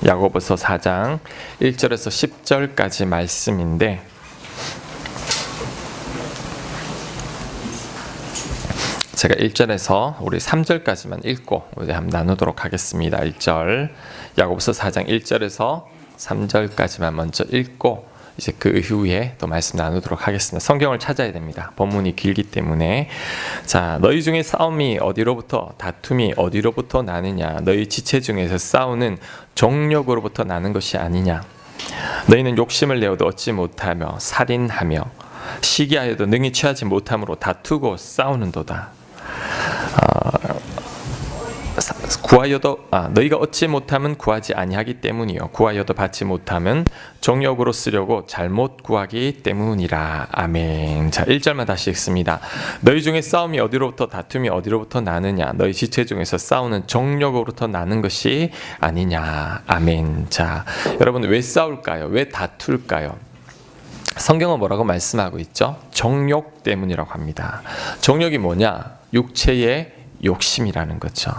야고보서 4장 1절에서 10절까지 말씀인데, 제가 1절에서 우리 3절까지만 읽고 우리 한번 나누도록 하겠습니다. 1절, 야고보서 4장 1절에서 3절까지만 먼저 읽고 이제 그 이후에 또 말씀 나누도록 하겠습니다. 성경을 찾아야 됩니다. 본문이 길기 때문에. 자, 너희 중에 싸움이 어디로부터, 다툼이 어디로부터 나느냐? 너희 지체 중에서 싸우는 정욕으로부터 나는 것이 아니냐? 너희는 욕심을 내어도 얻지 못하며 살인하며 시기하여도 능히 취하지 못함으로 다투고 싸우는도다. 구하여도 너희가 얻지 못함은 구하지 아니하기 때문이요 구하여도 받지 못함은 정욕으로 쓰려고 잘못 구하기 때문이라. 아멘. 자, 1절만 다시 읽습니다. 너희 중에 싸움이 어디로부터, 다툼이 어디로부터 나느냐? 너희 지체 중에서 싸우는 정욕으로부터 나는 것이 아니냐? 아멘. 자, 여러분, 왜 싸울까요? 왜 다툴까요? 성경은 뭐라고 말씀하고 있죠? 정욕 때문이라고 합니다. 정욕이 뭐냐? 육체의 욕심이라는 거죠.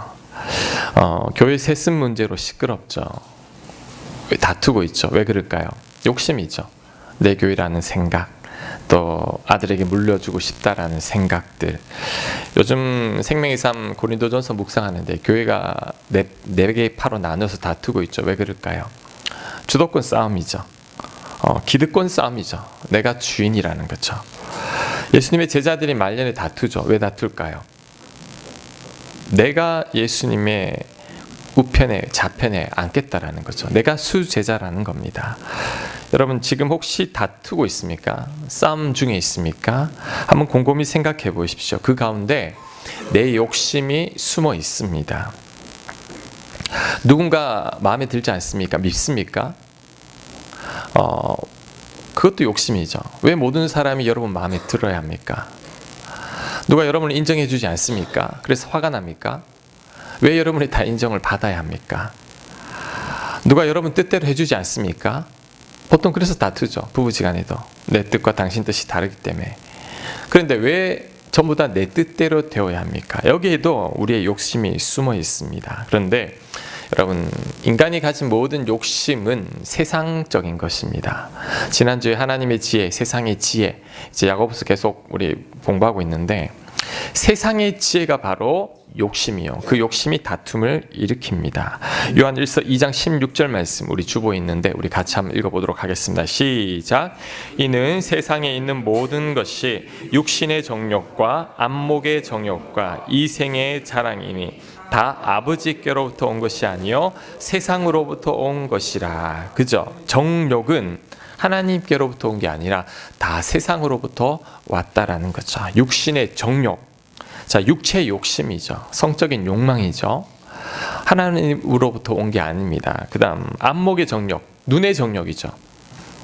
교회 세습 문제로 시끄럽죠. 다투고 있죠. 왜 그럴까요? 욕심이죠. 내 교회라는 생각, 또 아들에게 물려주고 싶다라는 생각들. 요즘 생명의 삶 고린도전서 묵상하는데 교회가 네 개의 파로 나눠서 다투고 있죠. 왜 그럴까요? 주도권 싸움이죠. 기득권 싸움이죠. 내가 주인이라는 거죠. 예수님의 제자들이 말년에 다투죠. 왜 다툴까요? 내가 예수님의 우편에, 좌편에 앉겠다라는 거죠. 내가 수제자라는 겁니다. 여러분, 지금 혹시 다투고 있습니까? 싸움 중에 있습니까? 한번 곰곰이 생각해 보십시오. 그 가운데 내 욕심이 숨어 있습니다. 누군가 마음에 들지 않습니까? 밉습니까? 그것도 욕심이죠. 왜 모든 사람이 여러분 마음에 들어야 합니까? 누가 여러분을 인정해 주지 않습니까? 그래서 화가 납니까? 왜 여러분이 다 인정을 받아야 합니까? 누가 여러분 뜻대로 해주지 않습니까? 보통 그래서 다투죠. 부부지간에도 내 뜻과 당신 뜻이 다르기 때문에. 그런데 왜 전부 다 내 뜻대로 되어야 합니까? 여기에도 우리의 욕심이 숨어 있습니다. 그런데 여러분, 인간이 가진 모든 욕심은 세상적인 것입니다. 지난주에 하나님의 지혜, 세상의 지혜, 이제 야고보서 계속 우리 공부하고 있는데, 세상의 지혜가 바로 욕심이요. 그 욕심이 다툼을 일으킵니다. 요한일서 2장 16절 말씀 우리 주보에 있는데 우리 같이 한번 읽어보도록 하겠습니다. 시작. 이는 세상에 있는 모든 것이 육신의 정욕과 안목의 정욕과 이생의 자랑이니 다 아버지께로부터 온 것이 아니요 세상으로부터 온 것이라. 그죠? 정욕은 하나님께로부터 온 게 아니라 다 세상으로부터 왔다라는 거죠. 육신의 정욕. 자, 육체의 욕심이죠. 성적인 욕망이죠. 하나님으로부터 온 게 아닙니다. 그 다음 안목의 정욕, 눈의 정욕이죠.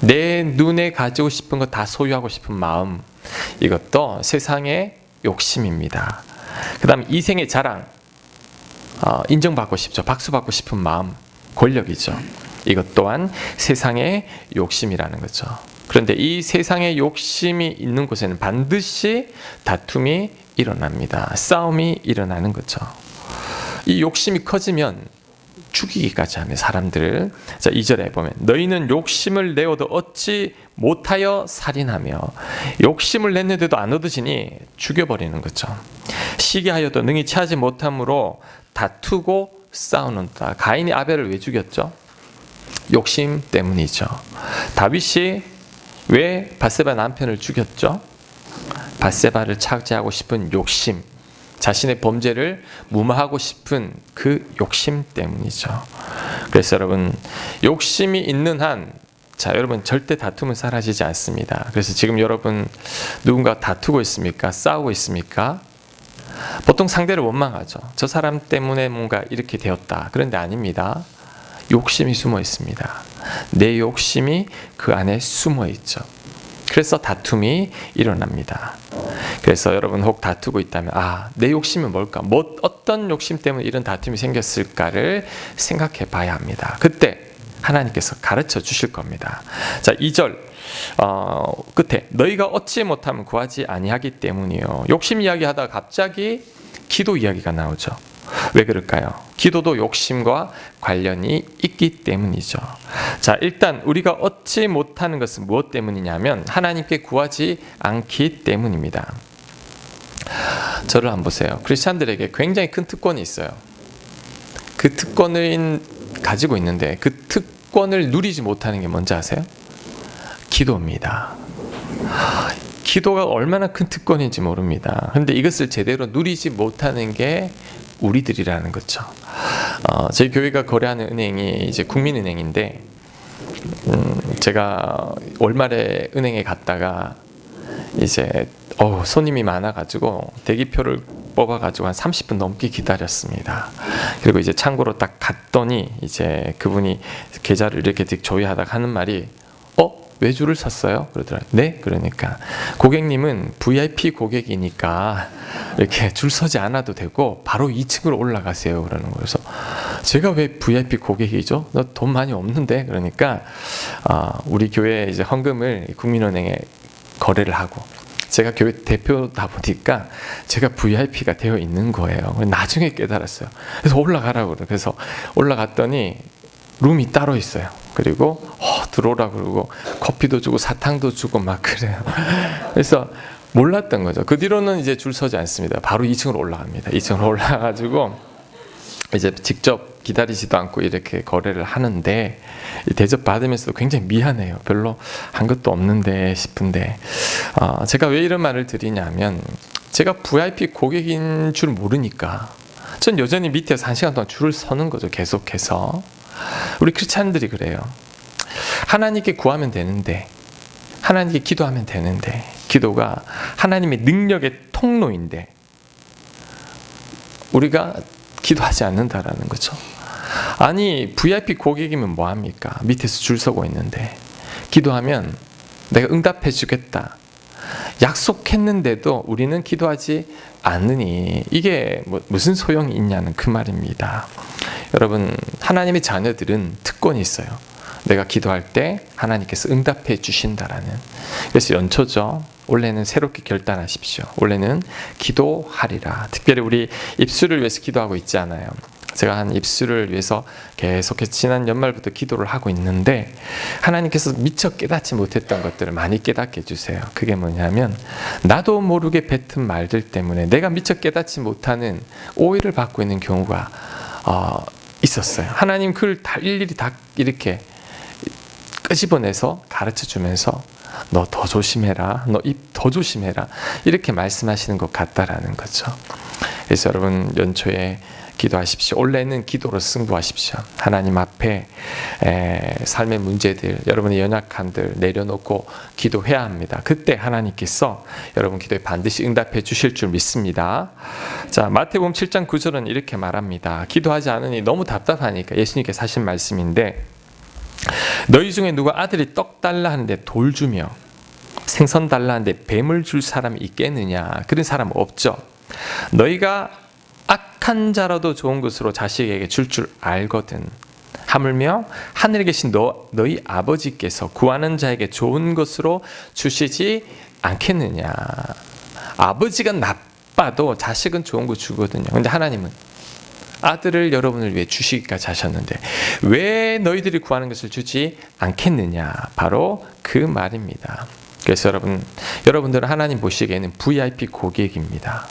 내 눈에 가지고 싶은 거 다 소유하고 싶은 마음, 이것도 세상의 욕심입니다. 그 다음 이생의 자랑, 인정받고 싶죠. 박수받고 싶은 마음, 권력이죠. 이것 또한 세상의 욕심이라는 거죠. 그런데 이 세상의 욕심이 있는 곳에는 반드시 다툼이 일어납니다. 싸움이 일어나는 거죠. 이 욕심이 커지면 죽이기까지 하면 사람들을. 자, 2절에 보면 너희는 욕심을 내어도 얻지 못하여 살인하며, 욕심을 냈는데도 안 얻으시니 죽여버리는 거죠. 시기하여도 능히 취하지 못함으로 다투고 싸우는다. 가인이 아벨을 왜 죽였죠? 욕심 때문이죠. 다윗이 왜 밧세바 남편을 죽였죠? 밧세바를 차지하고 싶은 욕심, 자신의 범죄를 무마하고 싶은 그 욕심 때문이죠. 그래서 여러분, 욕심이 있는 한, 자, 여러분, 절대 다툼은 사라지지 않습니다. 그래서 지금 여러분 누군가 다투고 있습니까? 싸우고 있습니까? 보통 상대를 원망하죠. 저 사람 때문에 뭔가 이렇게 되었다. 그런데 아닙니다. 욕심이 숨어 있습니다. 내 욕심이 그 안에 숨어 있죠. 그래서 다툼이 일어납니다. 그래서 여러분 혹 다투고 있다면, 내 욕심은 뭘까? 어떤 욕심 때문에 이런 다툼이 생겼을까를 생각해 봐야 합니다. 그때 하나님께서 가르쳐 주실 겁니다. 자, 2절 끝에 너희가 얻지 못하면 구하지 아니하기 때문이요. 욕심 이야기하다가 갑자기 기도 이야기가 나오죠. 왜 그럴까요? 기도도 욕심과 관련이 있기 때문이죠. 자, 일단 우리가 얻지 못하는 것은 무엇 때문이냐면 하나님께 구하지 않기 때문입니다. 저를 한번 보세요. 크리스찬들에게 굉장히 큰 특권이 있어요. 그 특권을 가지고 있는데 그 특권을 누리지 못하는 게 뭔지 아세요? 기도입니다. 기도가 얼마나 큰 특권인지 모릅니다. 그런데 이것을 제대로 누리지 못하는 게 우리들이라는 거죠. 저희 교회가 거래하는 은행이 이제 국민은행인데, 제가 월말에 은행에 갔다가 이제 손님이 많아가지고 대기표를 뽑아가지고 한 30분 넘게 기다렸습니다. 그리고 이제 창고로 딱 갔더니 이제 그분이 계좌를 이렇게 조회하다가 하는 말이 왜 줄을 섰어요? 그러더라고요. 네? 그러니까 고객님은 VIP 고객이니까 이렇게 줄 서지 않아도 되고 바로 2층으로 올라가세요. 그러는 거예요. 그래서 제가 왜 VIP 고객이죠? 너 돈 많이 없는데? 그러니까 우리 교회 이제 헌금을 국민은행에 거래를 하고 제가 교회 대표다 보니까 제가 VIP가 되어 있는 거예요. 나중에 깨달았어요. 그래서 올라가라고 그래요. 그래서 올라갔더니 룸이 따로 있어요. 그리고 들어오라 그러고 커피도 주고 사탕도 주고 막 그래요. 그래서 몰랐던 거죠. 그 뒤로는 이제 줄 서지 않습니다. 바로 2층으로 올라갑니다. 2층으로 올라가가지고 이제 직접 기다리지도 않고 이렇게 거래를 하는데 대접 받으면서도 굉장히 미안해요. 별로 한 것도 없는데 싶은데 제가 왜 이런 말을 드리냐면 제가 VIP 고객인 줄 모르니까 전 여전히 밑에서 1시간 동안 줄을 서는 거죠. 계속해서. 우리 크리스찬들이 그래요. 하나님께 구하면 되는데, 하나님께 기도하면 되는데, 기도가 하나님의 능력의 통로인데 우리가 기도하지 않는다라는 거죠. 아니 VIP 고객이면 뭐합니까? 밑에서 줄 서고 있는데 기도하면 내가 응답해 주겠다 약속했는데도 우리는 기도하지 않으니 이게 무슨 소용이 있냐는 그 말입니다. 여러분, 하나님의 자녀들은 특권이 있어요. 내가 기도할 때 하나님께서 응답해 주신다라는. 그래서 연초죠. 올해는 새롭게 결단하십시오. 올해는 기도하리라. 특별히 우리 입술을 위해서 기도하고 있지 않아요. 제가 한 입술을 위해서 계속해서 지난 연말부터 기도를 하고 있는데 하나님께서 미처 깨닫지 못했던 것들을 많이 깨닫게 해주세요. 그게 뭐냐면 나도 모르게 뱉은 말들 때문에 내가 미처 깨닫지 못하는 오해를 받고 있는 경우가 있었어요. 하나님 그걸 다 일일이 다 이렇게 끄집어내서 가르쳐주면서 너 더 조심해라, 너 입 더 조심해라 이렇게 말씀하시는 것 같다라는 거죠. 그래서 여러분 연초에 기도하십시오. 올해는 기도로 승부하십시오. 하나님 앞에 삶의 문제들, 여러분의 연약함들 내려놓고 기도해야 합니다. 그때 하나님께서 여러분 기도에 반드시 응답해 주실 줄 믿습니다. 자, 마태복음 7장 9절은 이렇게 말합니다. 기도하지 않으니 너무 답답하니까 예수님께서 하신 말씀인데 너희 중에 누가 아들이 떡 달라 하는데 돌 주며 생선 달라 하는데 뱀을 줄 사람이 있겠느냐? 그런 사람 없죠. 너희가 악한 자라도 좋은 것으로 자식에게 줄 알거든. 하물며 하늘에 계신 너희 아버지께서 구하는 자에게 좋은 것으로 주시지 않겠느냐. 아버지가 나빠도 자식은 좋은 거 주거든요. 근데 하나님은 아들을 여러분을 위해 주시기까지 하셨는데 왜 너희들이 구하는 것을 주지 않겠느냐. 바로 그 말입니다. 그래서 여러분들은 하나님 보시기에는 VIP 고객입니다.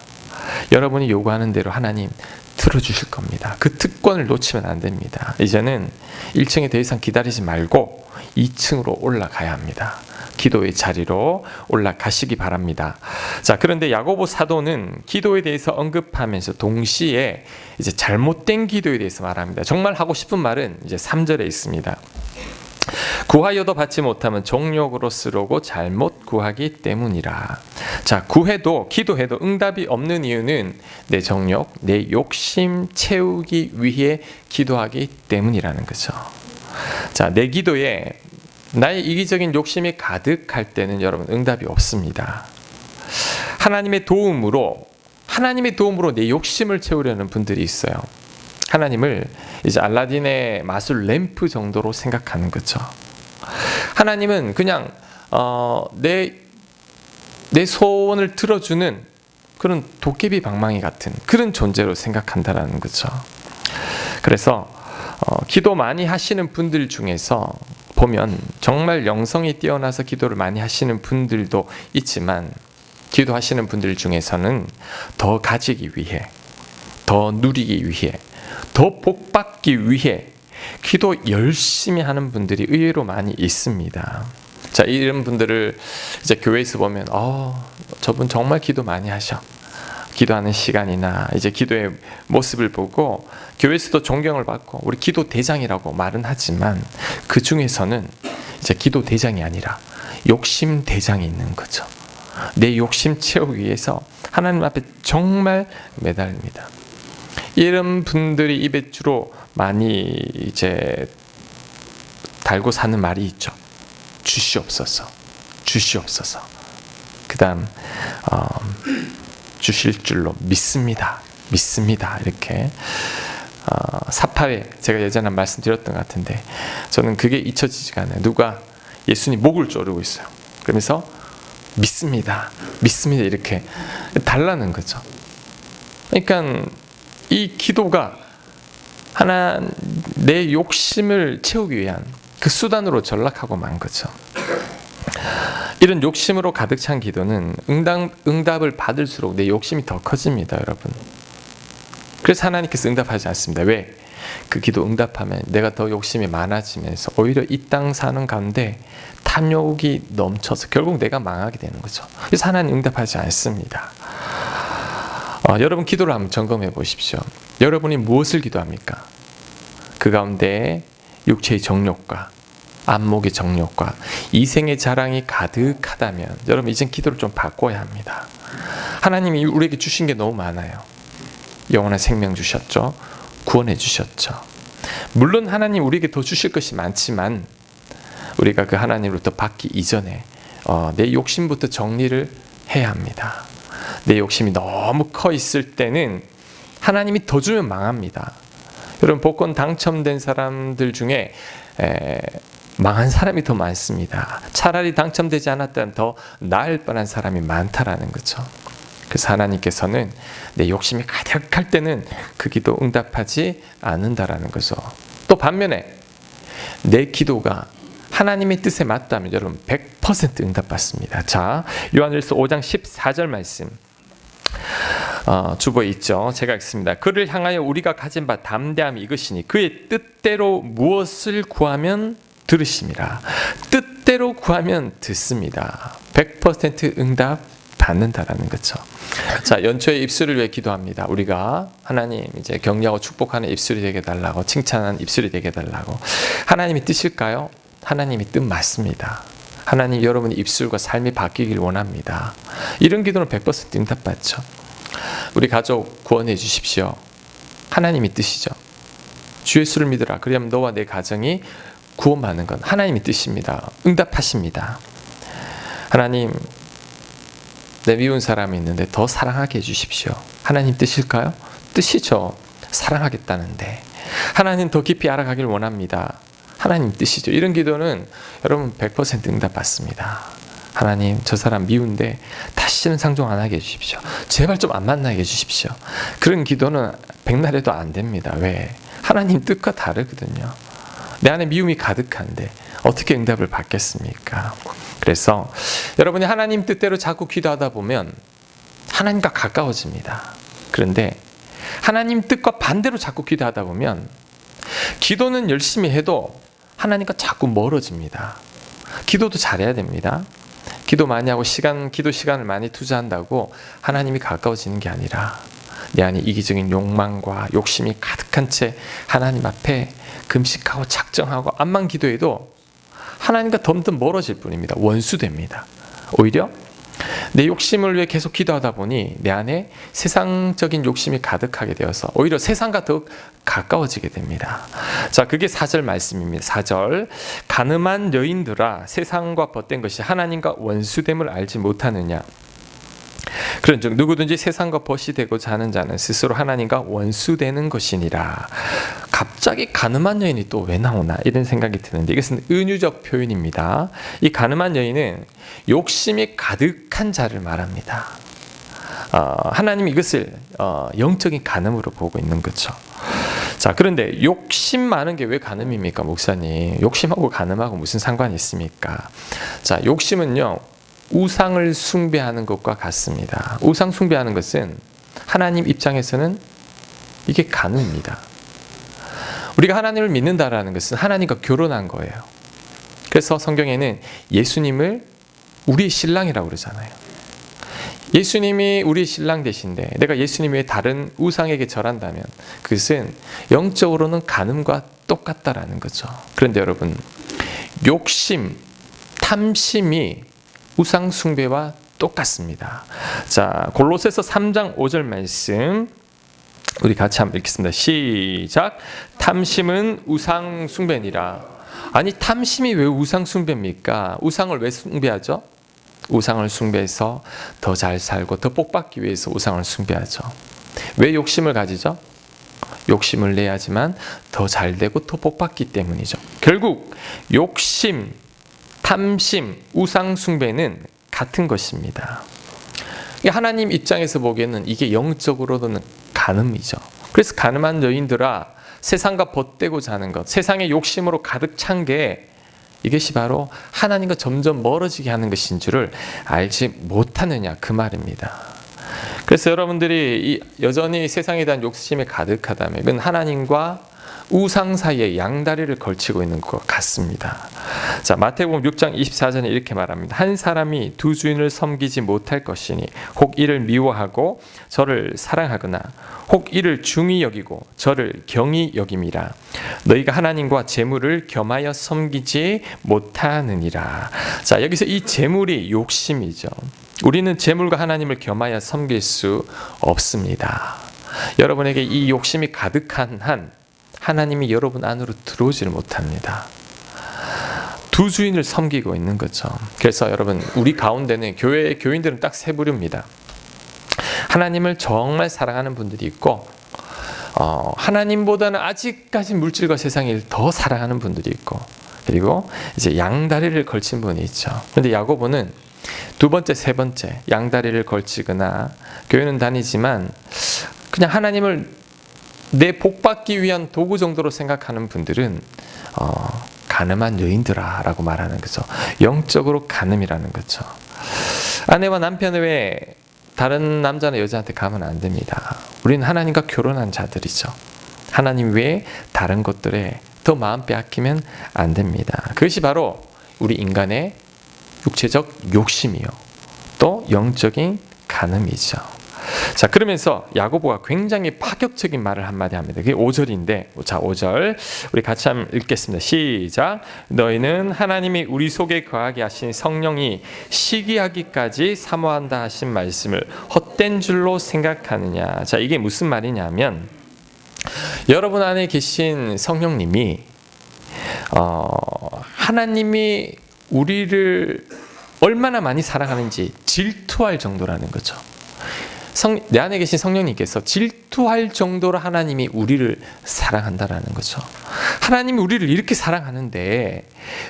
여러분이 요구하는 대로 하나님 들어주실 겁니다. 그 특권을 놓치면 안 됩니다. 이제는 1층에 더 이상 기다리지 말고 2층으로 올라가야 합니다. 기도의 자리로 올라가시기 바랍니다. 자, 그런데 야고보 사도는 기도에 대해서 언급하면서 동시에 이제 잘못된 기도에 대해서 말합니다. 정말 하고 싶은 말은 이제 3절에 있습니다. 구하여도 받지 못하면 정욕으로 쓰려고 잘못 구하기 때문이라. 자, 구해도 기도해도 응답이 없는 이유는 내 정욕, 내 욕심 채우기 위해 기도하기 때문이라는 거죠. 자, 내 기도에 나의 이기적인 욕심이 가득할 때는 여러분 응답이 없습니다. 하나님의 도움으로 내 욕심을 채우려는 분들이 있어요. 하나님을 이제 알라딘의 마술 램프 정도로 생각하는 거죠. 하나님은 그냥 내 소원을 들어주는 그런 도깨비 방망이 같은 그런 존재로 생각한다라는 거죠. 그래서 기도 많이 하시는 분들 중에서 보면 정말 영성이 뛰어나서 기도를 많이 하시는 분들도 있지만, 기도하시는 분들 중에서는 더 가지기 위해, 더 누리기 위해, 더 복받기 위해 기도 열심히 하는 분들이 의외로 많이 있습니다. 자, 이런 분들을 이제 교회에서 보면 저분 정말 기도 많이 하셔. 기도하는 시간이나 이제 기도의 모습을 보고 교회에서도 존경을 받고 우리 기도 대장이라고 말은 하지만, 그 중에서는 이제 기도 대장이 아니라 욕심 대장이 있는 거죠. 내 욕심 채우기 위해서 하나님 앞에 정말 매달립니다. 이런 분들이 입에 주로 많이 이제 달고 사는 말이 있죠. 주시옵소서, 주시옵소서. 그다음 주실 줄로 믿습니다, 믿습니다. 이렇게 사파회, 제가 예전에 말씀드렸던 것 같은데 저는 그게 잊혀지지가 않아요. 누가 예수님 목을 조르고 있어요. 그러면서 믿습니다, 믿습니다 이렇게 달라는 거죠. 그러니까 이 기도가 하나 내 욕심을 채우기 위한 그 수단으로 전락하고 만 거죠. 이런 욕심으로 가득 찬 기도는 응답을 받을수록 내 욕심이 더 커집니다, 여러분. 그래서 하나님께서 응답하지 않습니다. 왜? 그 기도 응답하면 내가 더 욕심이 많아지면서 오히려 이 땅 사는 가운데 탐욕이 넘쳐서 결국 내가 망하게 되는 거죠. 그래서 하나님 응답하지 않습니다. 여러분 기도를 한번 점검해 보십시오. 여러분이 무엇을 기도합니까? 그 가운데 육체의 정욕과 안목의 정욕과 이생의 자랑이 가득하다면 여러분 이젠 기도를 좀 바꿔야 합니다. 하나님이 우리에게 주신 게 너무 많아요. 영원한 생명 주셨죠. 구원해 주셨죠. 물론 하나님 우리에게 더 주실 것이 많지만 우리가 그 하나님으로부터 받기 이전에 내 욕심부터 정리를 해야 합니다. 내 욕심이 너무 커 있을 때는 하나님이 더 주면 망합니다. 여러분 복권 당첨된 사람들 중에 망한 사람이 더 많습니다. 차라리 당첨되지 않았다면 더 나을 뻔한 사람이 많다라는 거죠. 그래서 하나님께서는 내 욕심이 가득할 때는 그 기도 응답하지 않는다라는 거죠. 또 반면에 내 기도가 하나님의 뜻에 맞다면 여러분 100% 응답받습니다. 자, 요한일서 5장 14절 말씀 주보에 있죠. 제가 읽습니다. 그를 향하여 우리가 가진 바 담대함이 이것이니 그의 뜻대로 무엇을 구하면 들으심이라. 뜻대로 구하면 듣습니다. 100% 응답 받는다라는 거죠. 자, 연초에 입술을 위해 기도합니다. 우리가 하나님 이제 격려하고 축복하는 입술이 되게 달라고, 칭찬하는 입술이 되게 달라고. 하나님이 뜻일까요? 하나님이 뜻 맞습니다. 하나님 여러분의 입술과 삶이 바뀌길 원합니다. 이런 기도는 100% 응답받죠. 우리 가족 구원해 주십시오. 하나님이 뜻이죠. 주 예수를 믿으라. 그러면 너와 내 가정이 구원받는 건 하나님이 뜻입니다. 응답하십니다. 하나님 내 미운 사람이 있는데 더 사랑하게 해주십시오. 하나님 뜻일까요? 뜻이죠. 사랑하겠다는데. 하나님 더 깊이 알아가길 원합니다. 하나님 뜻이죠. 이런 기도는 여러분 100% 응답받습니다. 하나님 저 사람 미운데 다시는 상종 안 하게 해주십시오. 제발 좀 안 만나게 해주십시오. 그런 기도는 백날에도 안 됩니다. 왜? 하나님 뜻과 다르거든요. 내 안에 미움이 가득한데 어떻게 응답을 받겠습니까? 그래서 여러분이 하나님 뜻대로 자꾸 기도하다 보면 하나님과 가까워집니다. 그런데 하나님 뜻과 반대로 자꾸 기도하다 보면 기도는 열심히 해도 하나님과 자꾸 멀어집니다. 기도도 잘해야 됩니다. 기도 많이 하고 기도 시간을 많이 투자한다고 하나님이 가까워지는 게 아니라 내 안에 이기적인 욕망과 욕심이 가득한 채 하나님 앞에 금식하고 작정하고 암만 기도해도 하나님과 점점 멀어질 뿐입니다. 원수됩니다. 오히려 내 욕심을 위해 계속 기도하다 보니 내 안에 세상적인 욕심이 가득하게 되어서 오히려 세상과 더욱 가까워지게 됩니다. 자, 그게 4절 말씀입니다. 4절 가늠한 여인들아 세상과 벗된 것이 하나님과 원수됨을 알지 못하느냐. 그런즉 누구든지 세상과 벗이 되고자 하는 자는 스스로 하나님과 원수되는 것이니라. 갑자기 가늠한 여인이 또 왜 나오나 이런 생각이 드는데 이것은 은유적 표현입니다. 이 가늠한 여인은 욕심이 가득한 자를 말합니다. 하나님이 이것을 영적인 간음으로 보고 있는 거죠. 자, 그런데 욕심 많은 게 왜 간음입니까, 목사님? 욕심하고 간음하고 무슨 상관이 있습니까? 자, 욕심은요, 우상을 숭배하는 것과 같습니다. 우상 숭배하는 것은 하나님 입장에서는 이게 간음입니다. 우리가 하나님을 믿는다라는 것은 하나님과 결혼한 거예요. 그래서 성경에는 예수님을 우리 신랑이라고 그러잖아요. 예수님이 우리 신랑 되신데 내가 예수님 외에 다른 우상에게 절한다면 그것은 영적으로는 간음과 똑같다라는 거죠. 그런데 여러분, 욕심, 탐심이 우상 숭배와 똑같습니다. 자, 골로새서 3장 5절 말씀 우리 같이 한번 읽겠습니다. 시작. 탐심은 우상 숭배니라. 아니, 탐심이 왜 우상 숭배입니까? 우상을 왜 숭배하죠? 우상을 숭배해서 더 잘 살고 더 복받기 위해서 우상을 숭배하죠. 왜 욕심을 가지죠? 욕심을 내야지만 더 잘 되고 더 복받기 때문이죠. 결국 욕심, 탐심, 우상 숭배는 같은 것입니다. 하나님 입장에서 보기에는 이게 영적으로는 간음이죠. 그래서 간음한 여인들아, 세상과 벗대고 자는 것, 세상의 욕심으로 가득 찬 게 이것이 바로 하나님과 점점 멀어지게 하는 것인 줄을 알지 못하느냐, 그 말입니다. 그래서 여러분들이 여전히 세상에 대한 욕심에 가득하다면 이건 하나님과 우상 사이에 양다리를 걸치고 있는 것 같습니다. 자, 마태복음 6장 24절에 이렇게 말합니다. 한 사람이 두 주인을 섬기지 못할 것이니 혹 이를 미워하고 저를 사랑하거나 혹 이를 중히 여기고 저를 경히 여김이라. 너희가 하나님과 재물을 겸하여 섬기지 못하느니라. 자, 여기서 이 재물이 욕심이죠. 우리는 재물과 하나님을 겸하여 섬길 수 없습니다. 여러분에게 이 욕심이 가득한 한 하나님이 여러분 안으로 들어오지를 못합니다. 두 주인을 섬기고 있는 거죠. 그래서 여러분, 우리 가운데는 교회의 교인들은 딱 세 부류입니다. 하나님을 정말 사랑하는 분들이 있고, 하나님보다는 아직까지 물질과 세상을 더 사랑하는 분들이 있고, 그리고 이제 양다리를 걸친 분이 있죠. 그런데 야고보는 두 번째, 세 번째 양다리를 걸치거나 교회는 다니지만 그냥 하나님을 내 복받기 위한 도구 정도로 생각하는 분들은 간음한 여인들아 라고 말하는 거죠. 영적으로 간음이라는 거죠. 아내와 남편 외에 다른 남자나 여자한테 가면 안 됩니다. 우리는 하나님과 결혼한 자들이죠. 하나님 외에 다른 것들에 더 마음 빼앗기면 안 됩니다. 그것이 바로 우리 인간의 육체적 욕심이요, 또 영적인 간음이죠. 자, 그러면서 야고보가 굉장히 파격적인 말을 한마디 합니다. 그게 5절인데, 자, 5절 우리 같이 한번 읽겠습니다. 시작. 너희는 하나님이 우리 속에 거하게 하신 성령이 시기하기까지 사모한다 하신 말씀을 헛된 줄로 생각하느냐. 자, 이게 무슨 말이냐면 여러분 안에 계신 성령님이 하나님이 우리를 얼마나 많이 사랑하는지 질투할 정도라는 거죠. 내 안에 계신 성령님께서 질투할 정도로 하나님이 우리를 사랑한다라는 거죠. 하나님이 우리를 이렇게 사랑하는데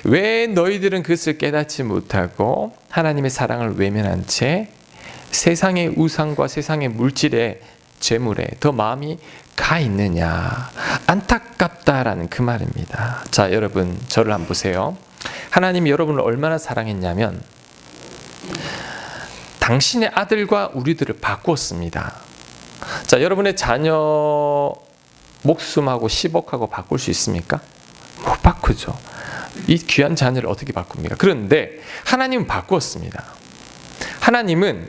왜 너희들은 그것을 깨닫지 못하고 하나님의 사랑을 외면한 채 세상의 우상과 세상의 물질의 재물에 더 마음이 가 있느냐. 안타깝다라는 그 말입니다. 자, 여러분, 저를 한번 보세요. 하나님이 여러분을 얼마나 사랑했냐면 당신의 아들과 우리들을 바꾸었습니다. 자, 여러분의 자녀 목숨하고 10억하고 바꿀 수 있습니까? 못 바꾸죠. 이 귀한 자녀를 어떻게 바꿉니까? 그런데 하나님은 바꾸었습니다. 하나님은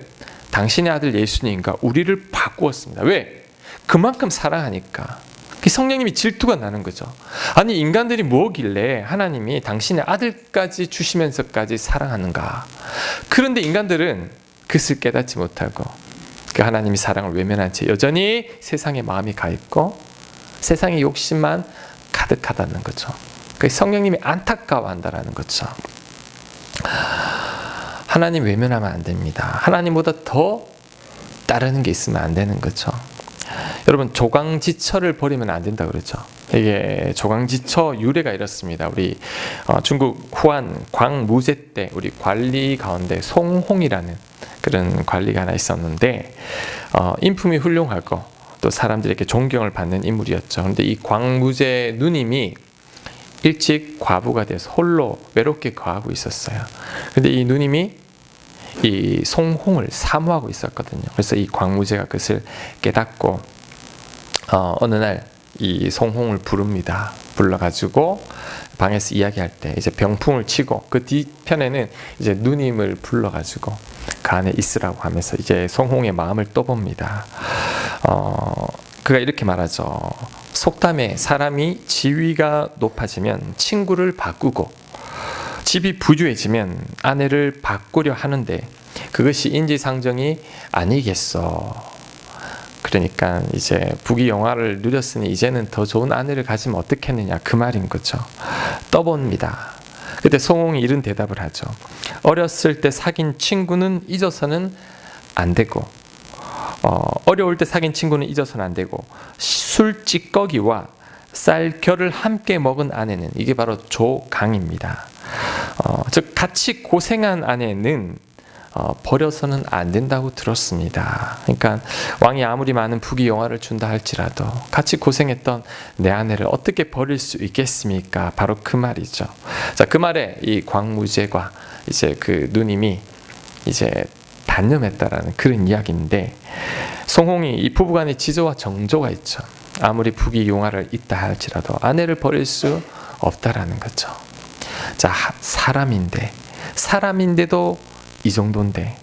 당신의 아들 예수님과 우리를 바꾸었습니다. 왜? 그만큼 사랑하니까. 그 성령님이 질투가 나는 거죠. 아니, 인간들이 뭐길래 하나님이 당신의 아들까지 주시면서까지 사랑하는가? 그런데 인간들은 그것을 깨닫지 못하고 그 하나님이 사랑을 외면한 채 여전히 세상에 마음이 가 있고 세상의 욕심만 가득하다는 거죠. 그 성령님이 안타까워한다라는 거죠. 하나님 외면하면 안 됩니다. 하나님보다 더 따르는 게 있으면 안 되는 거죠. 여러분, 조강지처를 버리면 안 된다 그러죠. 이게 조강지처 유래가 이렇습니다. 우리 중국 후한 광무제 때 우리 관리 가운데 송홍이라는 그런 관리가 하나 있었는데 인품이 훌륭하고 또 사람들에게 존경을 받는 인물이었죠. 그런데 이 광무제 누님이 일찍 과부가 돼서 홀로 외롭게 거하고 있었어요. 근데 이 누님이 이 송홍을 사모하고 있었거든요. 그래서 이 광무제가 그것을 깨닫고 어느 날 이 송홍을 부릅니다. 불러가지고 방에서 이야기할 때 이제 병풍을 치고 그 뒤편에는 이제 누님을 불러가지고 그 안에 있으라고 하면서 이제 송홍의 마음을 떠봅니다. 그가 이렇게 말하죠. 속담에 사람이 지위가 높아지면 친구를 바꾸고 집이 부유해지면 아내를 바꾸려 하는데 그것이 인지상정이 아니겠어. 그러니까 이제 부귀영화를 누렸으니 이제는 더 좋은 아내를 가지면 어떻겠느냐 그 말인 거죠. 떠봅니다. 그때 송홍이 이런 대답을 하죠. 어렸을 때 사귄 친구는 잊어서는 안 되고 어려울 때 사귄 친구는 잊어서는 안 되고 술찌꺼기와 쌀결을 함께 먹은 아내는 이게 바로 조강입니다. 즉 같이 고생한 아내는 버려서는 안 된다고 들었습니다. 그러니까 왕이 아무리 많은 부귀영화를 준다 할지라도 같이 고생했던 내 아내를 어떻게 버릴 수 있겠습니까? 바로 그 말이죠. 자, 그 말에 이 광무제과 이제 그 누님이 이제 단념했다라는 그런 이야기인데 송홍이 이 부부간의 지조와 정조가 있죠. 아무리 부귀영화를 있다 할지라도 아내를 버릴 수 없다라는 거죠. 자, 사람인데도 이 정도인데,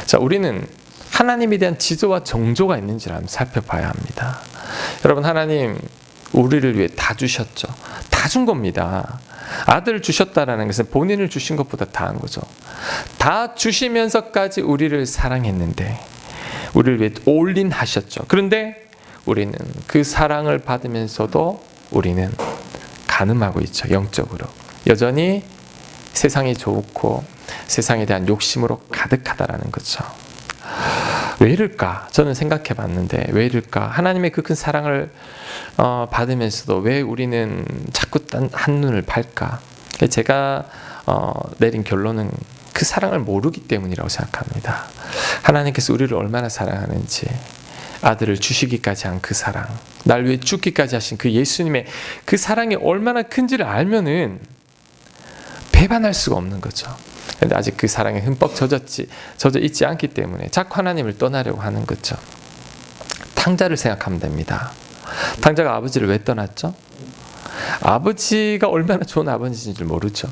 자, 우리는 하나님에 대한 지조와 정조가 있는지를 한번 살펴봐야 합니다. 여러분, 하나님 우리를 위해 다 주셨죠. 다 준 겁니다. 아들을 주셨다라는 것은 본인을 주신 것보다 다한 거죠. 다 주시면서까지 우리를 사랑했는데 우리를 위해 올인하셨죠. 그런데 우리는 그 사랑을 받으면서도 우리는 간음하고 있죠. 영적으로 여전히 세상이 좋고 세상에 대한 욕심으로 가득하다라는 거죠. 왜 이럴까? 저는 생각해 봤는데 왜 이럴까? 하나님의 그 큰 사랑을 받으면서도 왜 우리는 자꾸 한눈을 팔까? 제가 내린 결론은 그 사랑을 모르기 때문이라고 생각합니다. 하나님께서 우리를 얼마나 사랑하는지, 아들을 주시기까지 한 그 사랑, 날 위해 죽기까지 하신 그 예수님의 그 사랑이 얼마나 큰지를 알면은 배반할 수가 없는 거죠. 그런데 아직 그 사랑에 흠뻑 젖어 있지 않기 때문에 자꾸 하나님을 떠나려고 하는 거죠. 탕자를 생각하면 됩니다. 탕자가 아버지를 왜 떠났죠? 아버지가 얼마나 좋은 아버지인지 모르죠.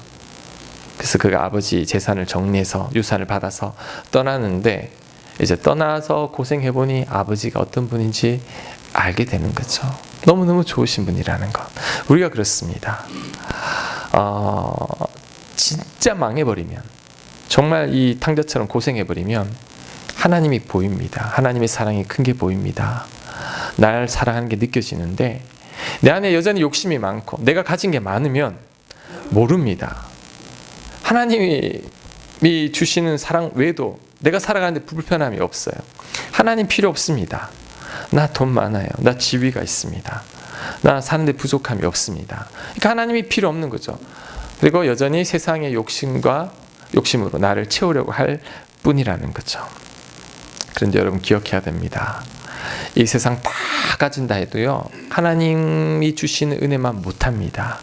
그래서 그가 아버지 재산을 정리해서 유산을 받아서 떠나는데 이제 떠나서 고생해보니 아버지가 어떤 분인지 알게 되는 거죠. 너무너무 좋으신 분이라는 것. 우리가 그렇습니다. 진짜 망해버리면, 정말 이 탕자처럼 고생해버리면 하나님이 보입니다. 하나님의 사랑이 큰 게 보입니다. 날 사랑하는 게 느껴지는데 내 안에 여전히 욕심이 많고 내가 가진 게 많으면 모릅니다. 하나님이 주시는 사랑 외에도 내가 살아가는데 불편함이 없어요. 하나님 필요 없습니다. 나 돈 많아요. 나 지위가 있습니다. 나 사는데 부족함이 없습니다. 그러니까 하나님이 필요 없는 거죠. 그리고 여전히 세상의 욕심으로 나를 채우려고 할 뿐이라는 거죠. 그런데 여러분 기억해야 됩니다. 이 세상 다 가진다 해도요, 하나님이 주시는 은혜만 못합니다.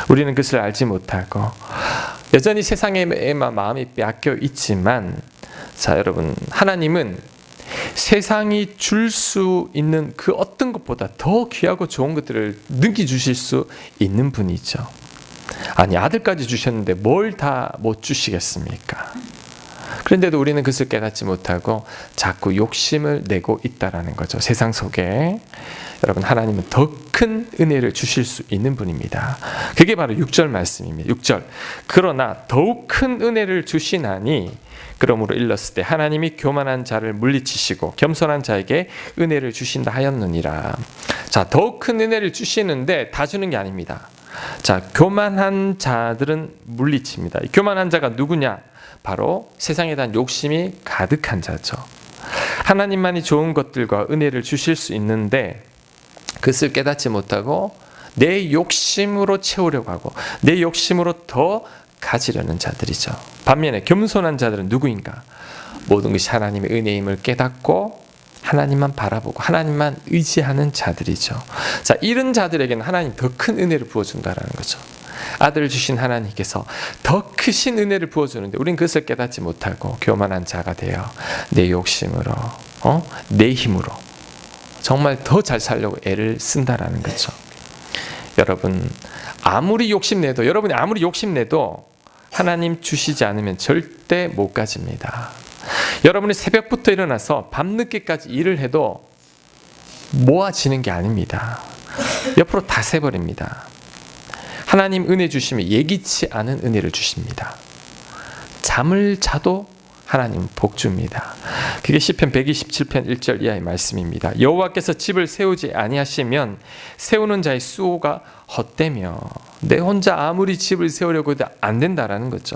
우리는 그것을 알지 못하고 여전히 세상에만 마음이 빼앗겨 있지만, 자, 여러분, 하나님은 세상이 줄 수 있는 그 어떤 것보다 더 귀하고 좋은 것들을 능히 주실 수 있는 분이죠. 아니, 아들까지 주셨는데 뭘 다 못 주시겠습니까? 그런데도 우리는 그것을 깨닫지 못하고 자꾸 욕심을 내고 있다라는 거죠. 세상 속에. 여러분, 하나님은 더 큰 은혜를 주실 수 있는 분입니다. 그게 바로 6절 말씀입니다. 6절. 그러나 더욱 큰 은혜를 주시나니, 그러므로 일렀을 때 하나님이 교만한 자를 물리치시고 겸손한 자에게 은혜를 주신다 하였느니라. 자, 더욱 큰 은혜를 주시는데 다 주는 게 아닙니다. 자, 교만한 자들은 물리칩니다. 교만한 자가 누구냐? 바로 세상에 대한 욕심이 가득한 자죠. 하나님만이 좋은 것들과 은혜를 주실 수 있는데 그것을 깨닫지 못하고 내 욕심으로 채우려고 하고 내 욕심으로 더 가지려는 자들이죠. 반면에 겸손한 자들은 누구인가? 모든 것이 하나님의 은혜임을 깨닫고 하나님만 바라보고 하나님만 의지하는 자들이죠. 자, 이런 자들에게는 하나님 더 큰 은혜를 부어준다라는 거죠. 아들을 주신 하나님께서 더 크신 은혜를 부어주는데 우린 그것을 깨닫지 못하고 교만한 자가 되어 내 욕심으로 내 힘으로 정말 더 잘 살려고 애를 쓴다라는 거죠. 여러분, 여러분이 아무리 욕심내도 하나님 주시지 않으면 절대 못 가집니다. 여러분이 새벽부터 일어나서 밤늦게까지 일을 해도 모아지는 게 아닙니다. 옆으로 다 새버립니다. 하나님 은혜 주시면 예기치 않은 은혜를 주십니다. 잠을 자도 하나님 복 줍니다. 그게 시편 127편 1절 이하의 말씀입니다. 여호와께서 집을 세우지 아니하시면 세우는 자의 수고가 헛되며 내 혼자 아무리 집을 세우려고 해도 안 된다라는 거죠.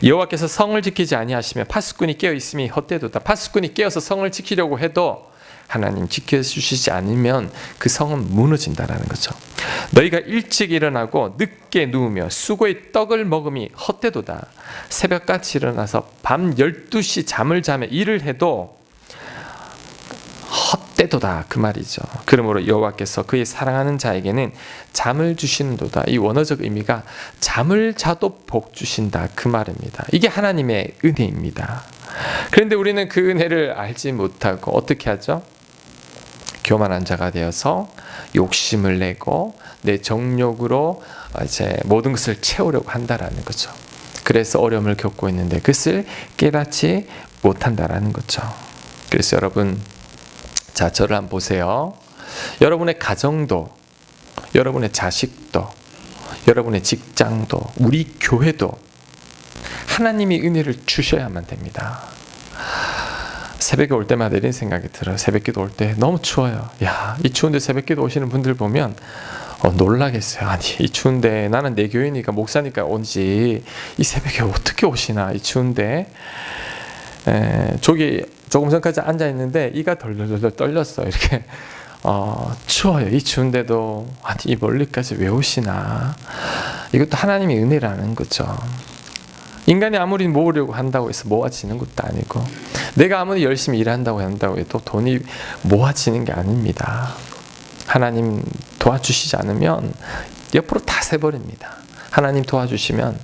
여호와께서 성을 지키지 아니하시면 파수꾼이 깨어 있음이 헛되도다. 파수꾼이 깨어서 성을 지키려고 해도 하나님 지켜주시지 않으면 그 성은 무너진다라는 거죠. 너희가 일찍 일어나고 늦게 누우며 수고의 떡을 먹음이 헛되도다. 새벽같이 일어나서 밤 12시 잠을 자며 일을 해도 헛되도다 그 말이죠. 그러므로 여호와께서 그의 사랑하는 자에게는 잠을 주시는도다. 이 원어적 의미가 잠을 자도 복 주신다 그 말입니다. 이게 하나님의 은혜입니다. 그런데 우리는 그 은혜를 알지 못하고 어떻게 하죠? 교만한 자가 되어서 욕심을 내고 내 정욕으로 이제 모든 것을 채우려고 한다라는 거죠. 그래서 어려움을 겪고 있는데 그것을 깨닫지 못한다라는 거죠. 그래서 여러분, 자, 저를 한번 보세요. 여러분의 가정도, 여러분의 자식도, 여러분의 직장도, 우리 교회도 하나님이 은혜를 주셔야만 됩니다. 새벽에 올 때마다 이런 생각이 들어요. 새벽기도 올 때 너무 추워요. 야, 이 추운데 새벽기도 오시는 분들 보면 놀라겠어요. 아니, 이 추운데 나는 내 교회니까 목사니까 온지 이 새벽에 어떻게 오시나, 이 추운데. 저기 조금 전까지 앉아 있는데 이가 덜덜덜 떨렸어요. 이렇게 추워요. 이 추운데도 아니 이 멀리까지 왜 오시나. 이것도 하나님의 은혜라는 거죠. 인간이 아무리 모으려고 한다고 해서 모아지는 것도 아니고, 내가 아무리 열심히 일한다고 해도 돈이 모아지는 게 아닙니다. 하나님 도와주시지 않으면 옆으로 다 새버립니다. 하나님 도와주시면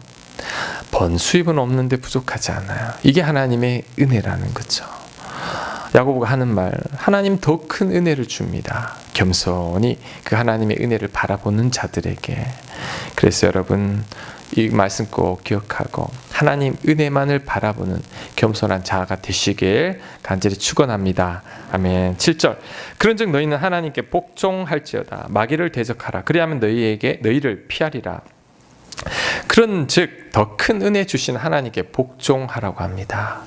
번 수입은 없는데 부족하지 않아요. 이게 하나님의 은혜라는 거죠. 야고보가 하는 말, 하나님 더 큰 은혜를 줍니다. 겸손히 그 하나님의 은혜를 바라보는 자들에게. 그래서 여러분, 이 말씀 꼭 기억하고 하나님 은혜만을 바라보는 겸손한 자가 되시길 간절히 축원합니다. 아멘. 7절. 그런즉 너희는 하나님께 복종할지어다. 마귀를 대적하라. 그리하면 너희를 피하리라. 그런즉 더 큰 은혜 주신 하나님께 복종하라고 합니다.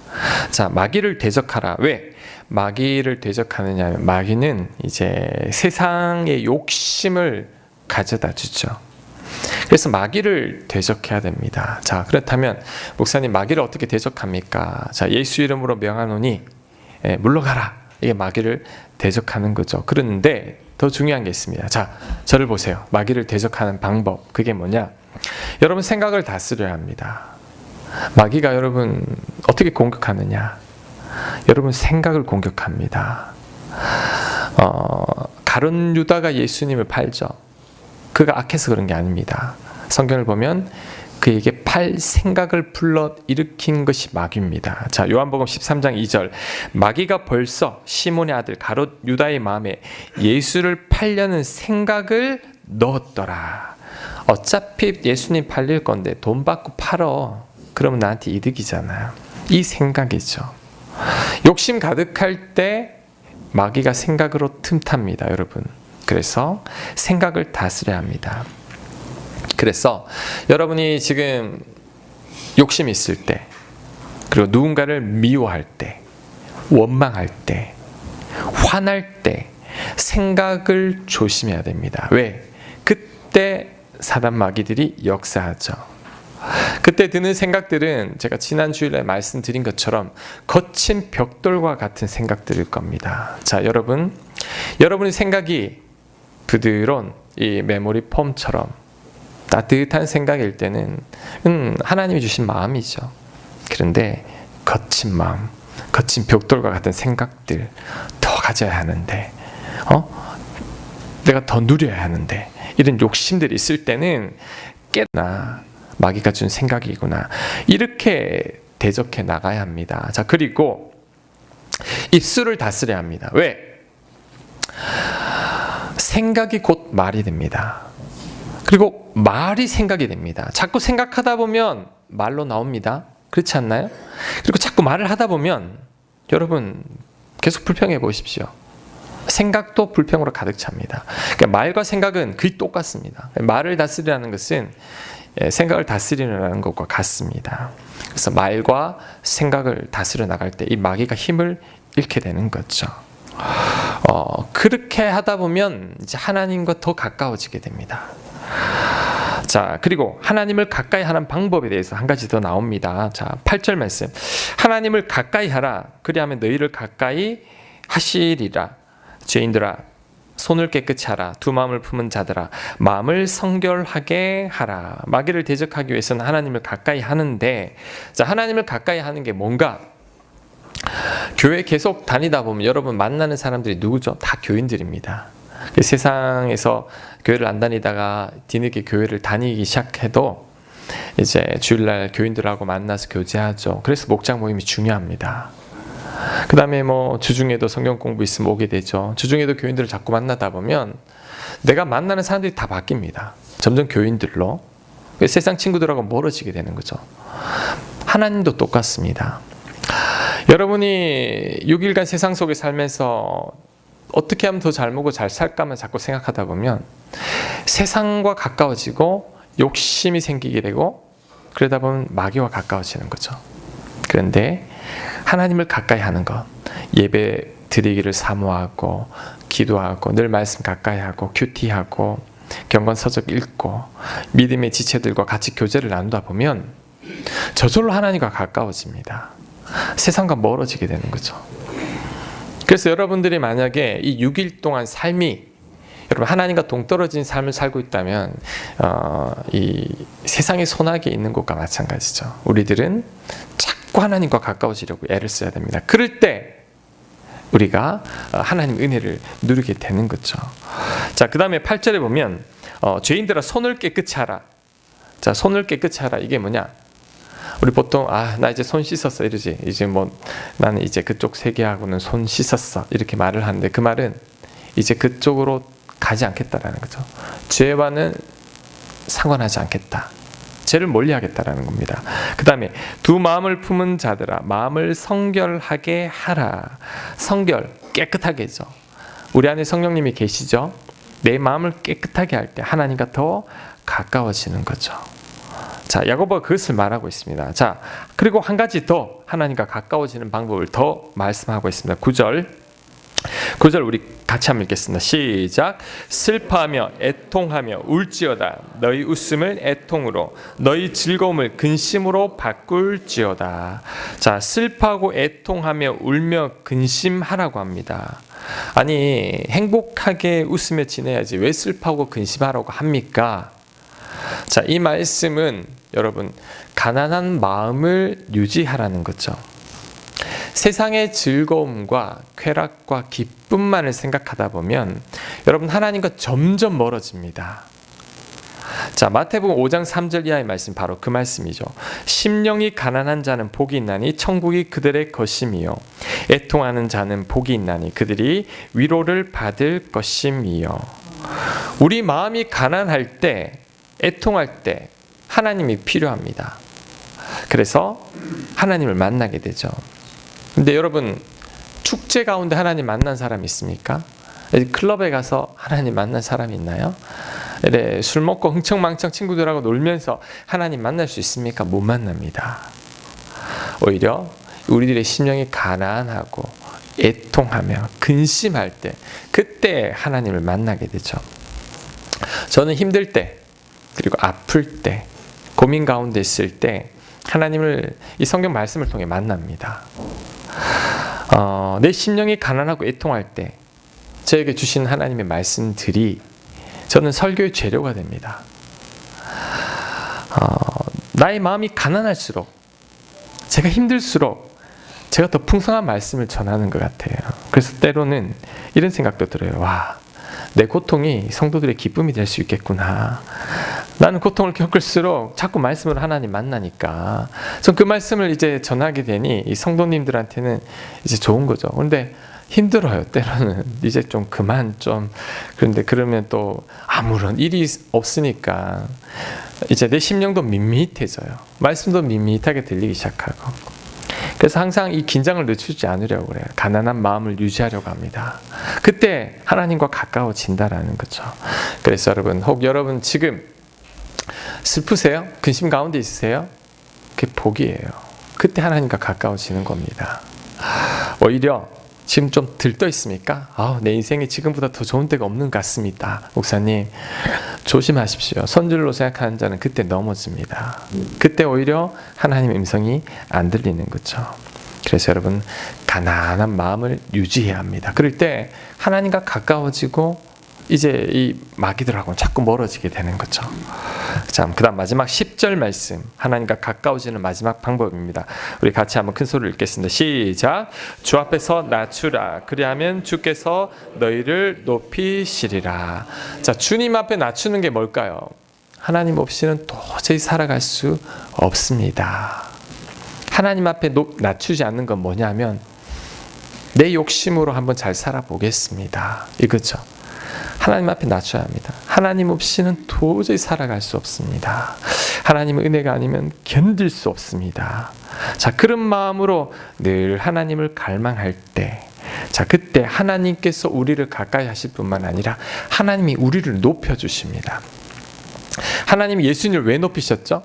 자, 마귀를 대적하라. 왜 마귀를 대적하느냐 하면 마귀는 이제 세상의 욕심을 가져다 주죠. 그래서 마귀를 대적해야 됩니다. 자, 그렇다면 목사님, 마귀를 어떻게 대적합니까? 자, 예수 이름으로 명하노니 물러가라. 이게 마귀를 대적하는 거죠. 그런데 더 중요한 게 있습니다. 자, 저를 보세요. 마귀를 대적하는 방법, 그게 뭐냐? 여러분, 생각을 다스려야 합니다. 마귀가 여러분 어떻게 공격하느냐? 여러분, 생각을 공격합니다. 가룟 유다가 예수님을 팔죠. 그가 악해서 그런 게 아닙니다. 성경을 보면 그에게 팔 생각을 불러 일으킨 것이 마귀입니다. 자, 요한복음 13장 2절. 마귀가 벌써 시몬의 아들 가룟 유다의 마음에 예수를 팔려는 생각을 넣었더라. 어차피 예수님 팔릴 건데 돈 받고 팔어. 그러면 나한테 이득이잖아요. 이 생각이죠. 욕심 가득할 때 마귀가 생각으로 틈탑니다, 여러분. 그래서 생각을 다스려야 합니다. 그래서 여러분이 지금 욕심이 있을 때, 그리고 누군가를 미워할 때, 원망할 때, 화날 때 생각을 조심해야 됩니다. 왜? 그때 사단 마귀들이 역사하죠. 그때 드는 생각들은 제가 지난 주일에 말씀드린 것처럼 거친 벽돌과 같은 생각들일 겁니다. 자, 여러분의 생각이 부드러운 이 메모리 폼처럼 따뜻한 생각일 때는 하나님이 주신 마음이죠. 그런데 거친 마음, 거친 벽돌과 같은 생각들 더 가져야 하는데, 내가 더 누려야 하는데, 이런 욕심들이 있을 때는 깨나 마귀가 준 생각이구나, 이렇게 대적해 나가야 합니다. 자, 그리고 입술을 다스려야 합니다. 왜? 생각이 곧 말이 됩니다. 그리고 말이 생각이 됩니다. 자꾸 생각하다 보면 말로 나옵니다. 그렇지 않나요? 그리고 자꾸 말을 하다 보면 여러분 계속 불평해 보십시오. 생각도 불평으로 가득 찹니다. 그러니까 말과 생각은 거의 똑같습니다. 말을 다스리라는 것은 생각을 다스리라는 것과 같습니다. 그래서 말과 생각을 다스려 나갈 때 이 마귀가 힘을 잃게 되는 거죠. 그렇게 하다 보면 이제 하나님과 더 가까워지게 됩니다. 자, 그리고 하나님을 가까이 하는 방법에 대해서 한 가지 더 나옵니다. 자, 8절 말씀. 하나님을 가까이 하라. 그리하면 너희를 가까이 하시리라. 죄인들아, 손을 깨끗이 하라. 두 마음을 품은 자들아, 마음을 성결하게 하라. 마귀를 대적하기 위해서는 하나님을 가까이 하는데, 자, 하나님을 가까이 하는 게 뭔가? 교회 계속 다니다 보면 여러분 만나는 사람들이 누구죠? 다 교인들입니다. 세상에서 교회를 안 다니다가 뒤늦게 교회를 다니기 시작해도 이제 주일날 교인들하고 만나서 교제하죠. 그래서 목장 모임이 중요합니다. 그 다음에 뭐 주중에도 성경 공부 있으면 오게 되죠. 주중에도 교인들을 자꾸 만나다 보면 내가 만나는 사람들이 다 바뀝니다. 점점 교인들로. 세상 친구들하고 멀어지게 되는 거죠. 하나님도 똑같습니다. 여러분이 6일간 세상 속에 살면서 어떻게 하면 더 잘 먹고 잘 살까만 자꾸 생각하다 보면 세상과 가까워지고 욕심이 생기게 되고, 그러다 보면 마귀와 가까워지는 거죠. 그런데 하나님을 가까이 하는 것, 예배 드리기를 사모하고 기도하고 늘 말씀 가까이 하고 큐티하고 경건서적 읽고 믿음의 지체들과 같이 교제를 나누다 보면 저절로 하나님과 가까워집니다. 세상과 멀어지게 되는 거죠. 그래서 여러분들이 만약에 이 6일 동안 삶이 여러분 하나님과 동떨어진 삶을 살고 있다면 이 세상의 소나기에 있는 것과 마찬가지죠. 우리들은 자꾸 하나님과 가까워지려고 애를 써야 됩니다. 그럴 때 우리가 하나님 은혜를 누리게 되는 거죠. 자, 그 다음에 8절에 보면 죄인들아 손을 깨끗이 하라. 자, 손을 깨끗이 하라. 이게 뭐냐? 우리 보통 나 이제 손 씻었어 이러지. 이제 뭐 나는 이제 그쪽 세계하고는 손 씻었어 이렇게 말을 하는데, 그 말은 이제 그쪽으로 가지 않겠다라는 거죠. 죄와는 상관하지 않겠다. 죄를 멀리하겠다라는 겁니다. 그 다음에 두 마음을 품은 자들아, 마음을 성결하게 하라. 성결, 깨끗하게죠. 우리 안에 성령님이 계시죠. 내 마음을 깨끗하게 할 때 하나님과 더 가까워지는 거죠. 자, 야고보가 그것을 말하고 있습니다. 자, 그리고 한 가지 더 하나님과 가까워지는 방법을 더 말씀하고 있습니다. 9절 우리 같이 한번 읽겠습니다. 시작. 슬퍼하며 애통하며 울지어다. 너희 웃음을 애통으로, 너희 즐거움을 근심으로 바꿀지어다. 자, 슬퍼하고 애통하며 울며 근심하라고 합니다. 아니, 행복하게 웃으며 지내야지 왜 슬퍼하고 근심하라고 합니까? 자, 이 말씀은 여러분 가난한 마음을 유지하라는 거죠. 세상의 즐거움과 쾌락과 기쁨만을 생각하다 보면 여러분 하나님과 점점 멀어집니다. 자, 마태복음 5장 3절 이하의 말씀, 바로 그 말씀이죠. 심령이 가난한 자는 복이 있나니 천국이 그들의 것임이요, 애통하는 자는 복이 있나니 그들이 위로를 받을 것임이요. 우리 마음이 가난할 때, 애통할 때 하나님이 필요합니다. 그래서 하나님을 만나게 되죠. 근데 여러분 축제 가운데 하나님 만난 사람 있습니까? 클럽에 가서 하나님 만난 사람이 있나요? 네, 술 먹고 흥청망청 친구들하고 놀면서 하나님 만날 수 있습니까? 못 만납니다. 오히려 우리들의 심령이 가난하고 애통하며 근심할 때, 그때 하나님을 만나게 되죠. 저는 힘들 때, 그리고 아플 때, 고민 가운데 있을 때 하나님을 이 성경 말씀을 통해 만납니다. 내 심령이 가난하고 애통할 때 저에게 주신 하나님의 말씀들이 저는 설교의 재료가 됩니다. 나의 마음이 가난할수록, 제가 힘들수록 제가 더 풍성한 말씀을 전하는 것 같아요. 그래서 때로는 이런 생각도 들어요. 와, 내 고통이 성도들의 기쁨이 될 수 있겠구나. 나는 고통을 겪을수록 자꾸 말씀을 하나님 만나니까 전 그 말씀을 이제 전하게 되니 이 성도님들한테는 이제 좋은 거죠. 그런데 힘들어요. 때로는 이제 좀 그만 좀. 그런데 그러면 또 아무런 일이 없으니까 이제 내 심령도 밋밋해져요. 말씀도 밋밋하게 들리기 시작하고. 그래서 항상 이 긴장을 늦추지 않으려고 그래요. 가난한 마음을 유지하려고 합니다. 그때 하나님과 가까워진다라는 거죠. 그래서 여러분 지금 슬프세요? 근심 가운데 있으세요? 그게 복이에요. 그때 하나님과 가까워지는 겁니다. 오히려 지금 좀 들떠 있습니까? 내 인생에 지금보다 더 좋은 때가 없는 것 같습니다. 목사님, 조심하십시오. 선줄로 생각하는 자는 그때 넘어집니다. 그때 오히려 하나님의 음성이 안 들리는 거죠. 그래서 여러분, 가난한 마음을 유지해야 합니다. 그럴 때 하나님과 가까워지고 이제 이 마귀들하고는 자꾸 멀어지게 되는 거죠. 자, 그다음 마지막 10절 말씀, 하나님과 가까워지는 마지막 방법입니다. 우리 같이 한번 큰 소리를 읽겠습니다. 시작. 주 앞에서 낮추라. 그리하면 주께서 너희를 높이시리라. 자, 주님 앞에 낮추는 게 뭘까요? 하나님 없이는 도저히 살아갈 수 없습니다. 하나님 앞에 낮추지 않는 건 뭐냐면 내 욕심으로 한번 잘 살아보겠습니다. 이거죠. 하나님 앞에 낮춰야 합니다. 하나님 없이는 도저히 살아갈 수 없습니다. 하나님의 은혜가 아니면 견딜 수 없습니다. 자, 그런 마음으로 늘 하나님을 갈망할 때, 자, 그때 하나님께서 우리를 가까이 하실 뿐만 아니라 하나님이 우리를 높여주십니다. 하나님이 예수님을 왜 높이셨죠?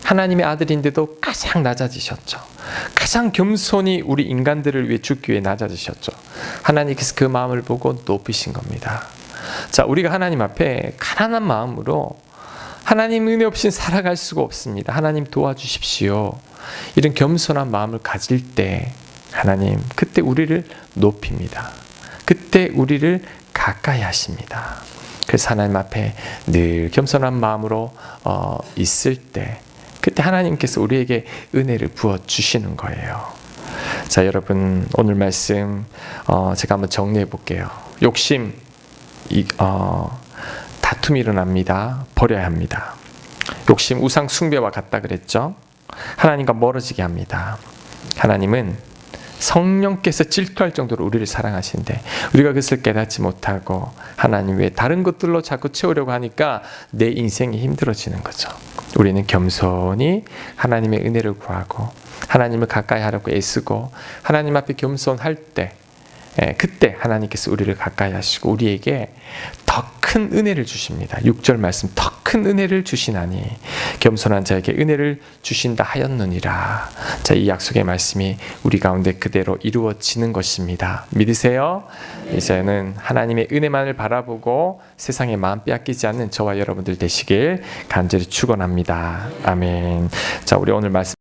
하나님의 아들인데도 가장 낮아지셨죠. 가장 겸손히 우리 인간들을 위해 죽기 위해 낮아지셨죠. 하나님께서 그 마음을 보고 높이신 겁니다. 자, 우리가 하나님 앞에 가난한 마음으로 하나님 은혜 없이는 살아갈 수가 없습니다. 하나님 도와주십시오. 이런 겸손한 마음을 가질 때 하나님 그때 우리를 높입니다. 그때 우리를 가까이 하십니다. 그래서 하나님 앞에 늘 겸손한 마음으로 있을 때 그때 하나님께서 우리에게 은혜를 부어주시는 거예요. 자, 여러분, 오늘 말씀 제가 한번 정리해 볼게요. 욕심, 다툼이 일어납니다. 버려야 합니다. 욕심, 우상 숭배와 같다 그랬죠. 하나님과 멀어지게 합니다. 하나님은 성령께서 질투할 정도로 우리를 사랑하시는데 우리가 그것을 깨닫지 못하고 하나님 외에 다른 것들로 자꾸 채우려고 하니까 내 인생이 힘들어지는 거죠. 우리는 겸손히 하나님의 은혜를 구하고 하나님을 가까이 하려고 애쓰고 하나님 앞에 겸손할 때 그때 하나님께서 우리를 가까이 하시고 우리에게 더 큰 은혜를 주십니다. 6절 말씀, 더 큰 은혜를 주시나니 겸손한 자에게 은혜를 주신다 하였느니라. 자, 이 약속의 말씀이 우리 가운데 그대로 이루어지는 것입니다. 믿으세요? 이제는 하나님의 은혜만을 바라보고 세상에 마음 빼앗기지 않는 저와 여러분들 되시길 간절히 축원합니다. 아멘. 자, 우리 오늘 말씀